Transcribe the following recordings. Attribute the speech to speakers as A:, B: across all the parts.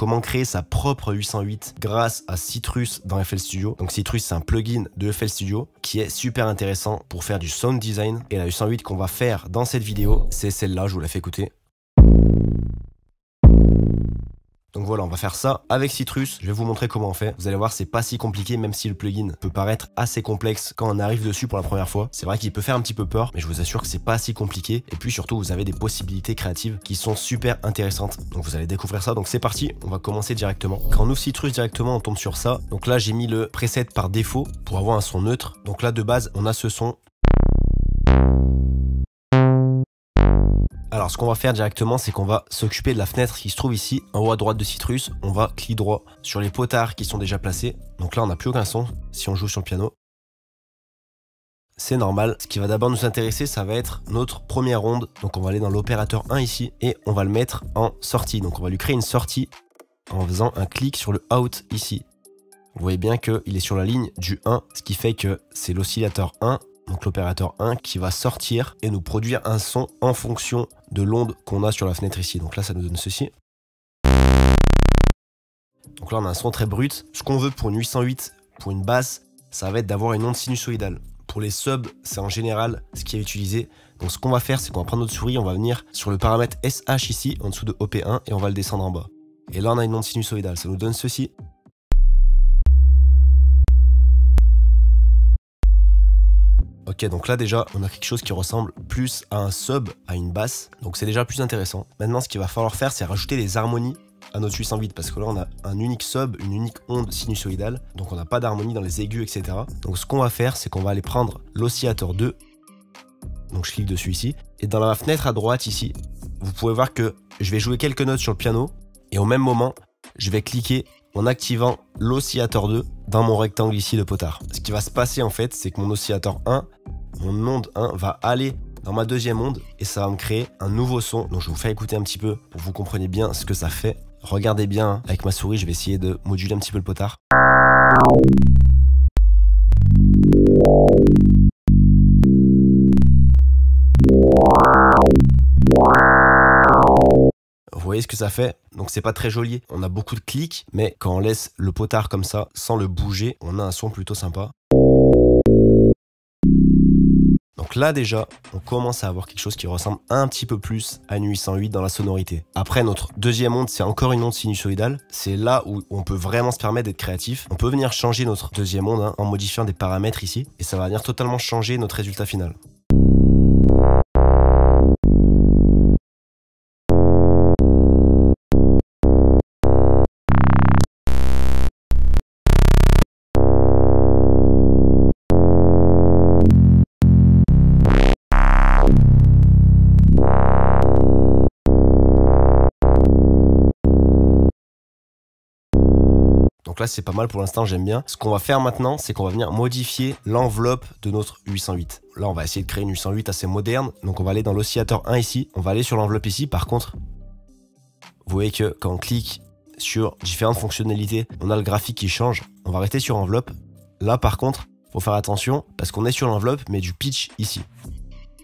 A: comment créer sa propre 808 grâce à Citrus dans FL Studio. Donc Citrus, c'est un plugin de FL Studio qui est super intéressant pour faire du sound design. Et la 808 qu'on va faire dans cette vidéo, c'est celle-là, je vous la fais écouter. Donc voilà, on va faire ça avec Citrus. Je vais vous montrer comment on fait. Vous allez voir, c'est pas si compliqué, même si le plugin peut paraître assez complexe quand on arrive dessus pour la première fois. C'est vrai qu'il peut faire un petit peu peur, mais je vous assure que c'est pas si compliqué. Et puis surtout, vous avez des possibilités créatives qui sont super intéressantes. Donc vous allez découvrir ça. Donc c'est parti, on va commencer directement. Quand on ouvre Citrus directement, on tombe sur ça. Donc là, j'ai mis le preset par défaut pour avoir un son neutre. Donc là, de base, on a ce son. Alors ce qu'on va faire directement, c'est qu'on va s'occuper de la fenêtre qui se trouve ici en haut à droite de Citrus. On va clic droit sur les potards qui sont déjà placés. Donc là on n'a plus aucun son si on joue sur le piano. C'est normal. Ce qui va d'abord nous intéresser, ça va être notre première onde. Donc on va aller dans l'opérateur 1 ici et on va le mettre en sortie. Donc on va lui créer une sortie en faisant un clic sur le out ici. Vous voyez bien qu'il est sur la ligne du 1, ce qui fait que c'est l'oscillateur 1. Donc l'opérateur 1 qui va sortir et nous produire un son en fonction de l'onde qu'on a sur la fenêtre ici. Donc là ça nous donne ceci. Donc là on a un son très brut. Ce qu'on veut pour une 808, pour une basse, ça va être d'avoir une onde sinusoïdale. Pour les subs, c'est en général ce qui est utilisé. Donc ce qu'on va faire, c'est qu'on va prendre notre souris, on va venir sur le paramètre SH ici, en dessous de OP1, et on va le descendre en bas. Et là on a une onde sinusoïdale, ça nous donne ceci. Ok, donc là déjà, on a quelque chose qui ressemble plus à un sub, à une basse. Donc c'est déjà plus intéressant. Maintenant, ce qu'il va falloir faire, c'est rajouter des harmonies à notre 808. Parce que là, on a un unique sub, une unique onde sinusoïdale. Donc on n'a pas d'harmonie dans les aigus, etc. Donc ce qu'on va faire, c'est qu'on va aller prendre l'oscillateur 2. Donc je clique dessus ici. Et dans la fenêtre à droite ici, vous pouvez voir que je vais jouer quelques notes sur le piano. Et au même moment, je vais cliquer en activant l'oscillateur 2 dans mon rectangle ici de potard. Ce qui va se passer en fait, c'est que mon oscillateur 1, mon onde 1 va aller dans ma deuxième onde et ça va me créer un nouveau son. Donc je vous fais écouter un petit peu pour que vous compreniez bien ce que ça fait. Regardez bien, avec ma souris, je vais essayer de moduler un petit peu le potard. Vous voyez ce que ça fait? Donc c'est pas très joli, on a beaucoup de clics, mais quand on laisse le potard comme ça, sans le bouger, on a un son plutôt sympa. Donc là déjà, on commence à avoir quelque chose qui ressemble un petit peu plus à une 808 dans la sonorité. Après, notre deuxième onde, c'est encore une onde sinusoïdale. C'est là où on peut vraiment se permettre d'être créatif. On peut venir changer notre deuxième onde en modifiant des paramètres ici, et ça va venir totalement changer notre résultat final. Donc là c'est pas mal pour l'instant, j'aime bien. Ce qu'on va faire maintenant, c'est qu'on va venir modifier l'enveloppe de notre 808. Là on va essayer de créer une 808 assez moderne. Donc on va aller dans l'oscillateur 1 ici, on va aller sur l'enveloppe ici. Par contre, vous voyez que quand on clique sur différentes fonctionnalités, on a le graphique qui change. On va rester sur enveloppe. Là par contre, faut faire attention parce qu'on est sur l'enveloppe mais du pitch ici.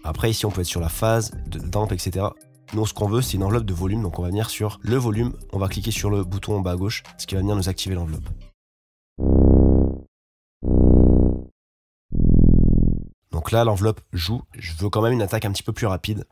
A: Après ici on peut être sur la phase, de damp, etc. Nous, ce qu'on veut, c'est une enveloppe de volume. Donc, on va venir sur le volume. On va cliquer sur le bouton en bas à gauche, ce qui va venir nous activer l'enveloppe. Donc là, l'enveloppe joue. Je veux quand même une attaque un petit peu plus rapide.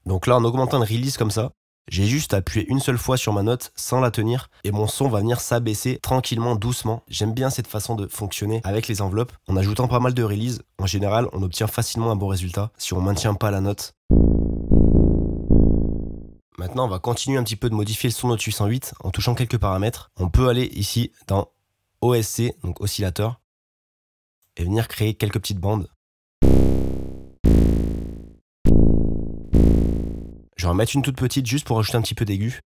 A: Donc là, en augmentant le release comme ça, j'ai juste appuyé une seule fois sur ma note sans la tenir et mon son va venir s'abaisser tranquillement, doucement. J'aime bien cette façon de fonctionner avec les enveloppes. En ajoutant pas mal de release, en général, on obtient facilement un bon résultat si on maintient pas la note. Maintenant, on va continuer un petit peu de modifier le son de notre 808 en touchant quelques paramètres. On peut aller ici dans OSC, donc oscillateur, et venir créer quelques petites bandes. Je vais en mettre une toute petite juste pour ajouter un petit peu d'aigu.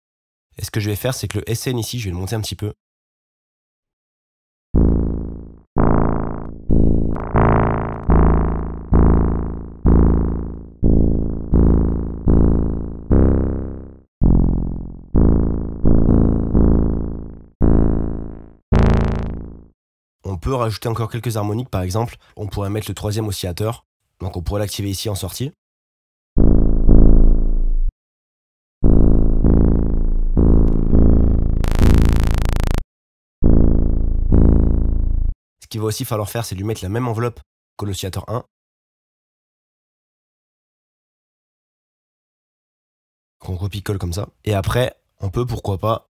A: Et ce que je vais faire, c'est que le SN ici, je vais le monter un petit peu. peut rajouter encore quelques harmoniques. Par exemple, on pourrait mettre le troisième oscillateur. Donc on pourrait l'activer ici en sortie. Ce qu'il va aussi falloir faire, c'est lui mettre la même enveloppe que l'oscillateur 1. Qu'on copie-colle comme ça. Et après, on peut, pourquoi pas,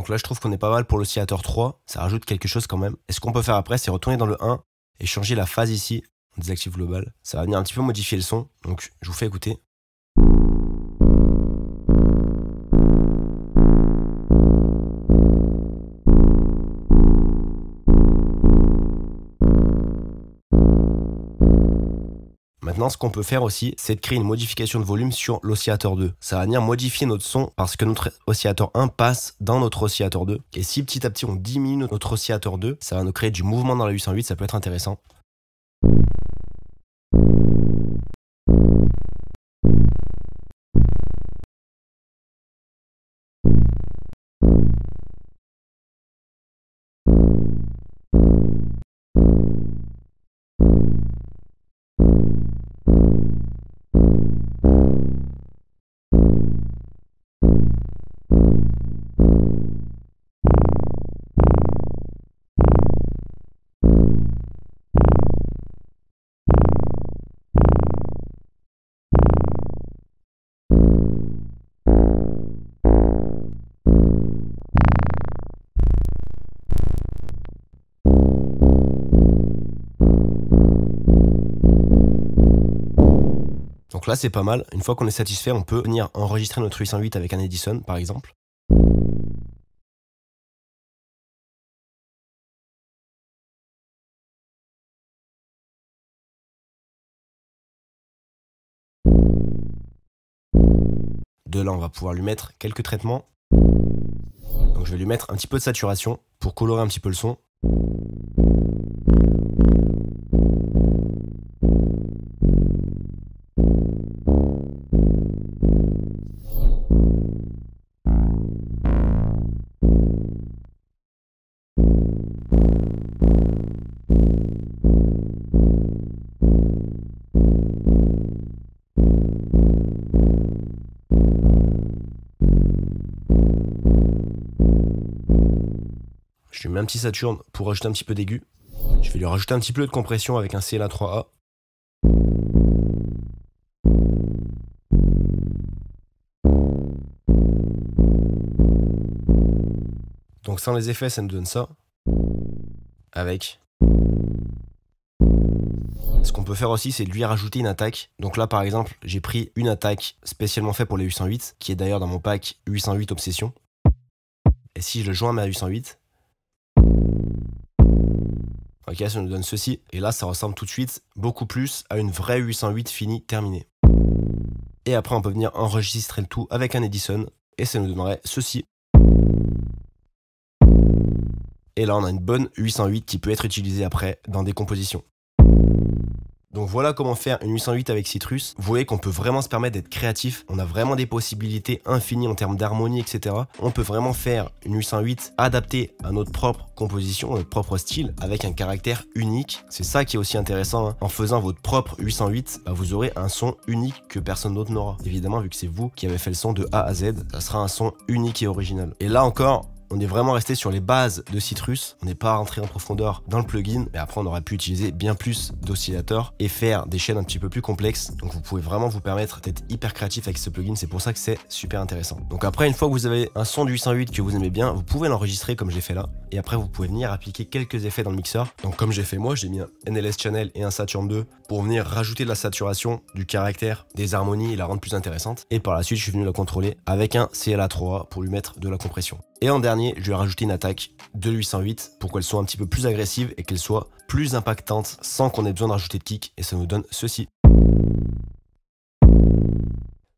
A: donc là, je trouve qu'on est pas mal pour l'oscillateur 3. Ça rajoute quelque chose quand même. Et ce qu'on peut faire après, c'est retourner dans le 1 et changer la phase ici. On désactive global. Ça va venir un petit peu modifier le son. Donc, je vous fais écouter. Maintenant, ce qu'on peut faire aussi, c'est de créer une modification de volume sur l'oscillateur 2. Ça va venir modifier notre son parce que notre oscillateur 1 passe dans notre oscillateur 2. Et si petit à petit on diminue notre oscillateur 2, ça va nous créer du mouvement dans la 808, ça peut être intéressant. Donc là, c'est pas mal. Une fois qu'on est satisfait, on peut venir enregistrer notre 808 avec un Edison, par exemple. De là, on va pouvoir lui mettre quelques traitements. Donc je vais lui mettre un petit peu de saturation pour colorer un petit peu le son. Je lui mets un petit Saturne pour rajouter un petit peu d'aigu. Je vais lui rajouter un petit peu de compression avec un CLA3A. Donc sans les effets, ça nous donne ça. Avec. Ce qu'on peut faire aussi, c'est de lui rajouter une attaque. Donc là, par exemple, j'ai pris une attaque spécialement faite pour les 808, qui est d'ailleurs dans mon pack 808 Obsession. Et si je le joins à ma 808, ok, ça nous donne ceci. Et là, ça ressemble tout de suite beaucoup plus à une vraie 808 finie, terminée. Et après, on peut venir enregistrer le tout avec un Edison. Et ça nous donnerait ceci. Et là, on a une bonne 808 qui peut être utilisée après dans des compositions. Donc voilà comment faire une 808 avec Citrus. Vous voyez qu'on peut vraiment se permettre d'être créatif. On a vraiment des possibilités infinies en termes d'harmonie, etc. On peut vraiment faire une 808 adaptée à notre propre composition, notre propre style, avec un caractère unique. C'est ça qui est aussi intéressant, hein. En faisant votre propre 808, bah vous aurez un son unique que personne d'autre n'aura. Évidemment, vu que c'est vous qui avez fait le son de A à Z, ça sera un son unique et original. Et là encore, on est vraiment resté sur les bases de Citrus, on n'est pas rentré en profondeur dans le plugin, mais après on aurait pu utiliser bien plus d'oscillateurs et faire des chaînes un petit peu plus complexes. Donc vous pouvez vraiment vous permettre d'être hyper créatif avec ce plugin, c'est pour ça que c'est super intéressant. Donc après, une fois que vous avez un son du 808 que vous aimez bien, vous pouvez l'enregistrer comme j'ai fait là, et après vous pouvez venir appliquer quelques effets dans le mixeur. Donc comme j'ai fait moi, j'ai mis un NLS Channel et un Saturn 2 pour venir rajouter de la saturation, du caractère, des harmonies et la rendre plus intéressante. Et par la suite, je suis venu la contrôler avec un CLA3A pour lui mettre de la compression. Et en dernier, dernier, je lui ai rajouté une attaque de 808 pour qu'elle soit un petit peu plus agressive et qu'elle soit plus impactante sans qu'on ait besoin de rajouter de kick, et ça nous donne ceci.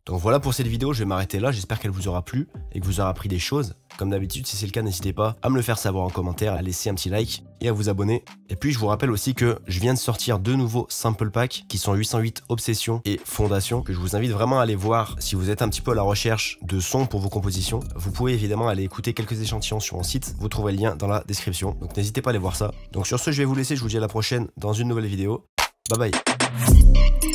A: Donc voilà pour cette vidéo, je vais m'arrêter là, j'espère qu'elle vous aura plu et que vous aurez appris des choses. Comme d'habitude, si c'est le cas, n'hésitez pas à me le faire savoir en commentaire, à laisser un petit like et à vous abonner. Et puis je vous rappelle aussi que je viens de sortir 2 nouveaux sample packs qui sont 808 Obsession et Fondation, que je vous invite vraiment à aller voir si vous êtes un petit peu à la recherche de sons pour vos compositions. Vous pouvez évidemment aller écouter quelques échantillons sur mon site, vous trouverez le lien dans la description, donc n'hésitez pas à aller voir ça. Donc sur ce, je vais vous laisser, je vous dis à la prochaine dans une nouvelle vidéo. Bye bye.